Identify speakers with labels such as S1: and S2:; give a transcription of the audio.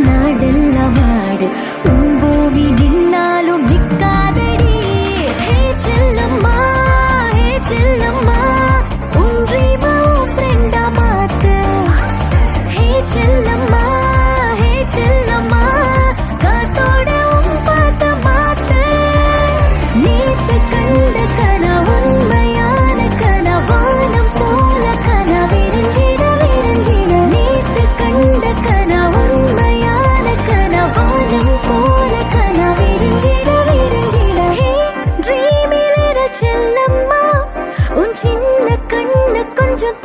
S1: நாடெல்லாம் ஆடு உன் பூமி நின்னாலும் நிக்காதடி. ஹே செல்லம்மா, ஹே செல்லம்மா, உன் ட்ரீம் உன் ஃப்ரெண்டா மாத்து. ஹே செல்லம்மா, ஹே செல்லம்மா, காத்தோட உன் பாத்த மாத்து. நேத்து கண்ட கனவு உண்மையான கனவானம் போல கனவிருஞ்சிட விருஞ்சிட. நேத்து கண்ட கனவு உண்மையான கனவானம் போல கனவிருஞ்சிட விருஞ்சிட. ஹே ட்ரீமில் செல்லம்மா, உன் சின்ன கண்ணு கொஞ்சம்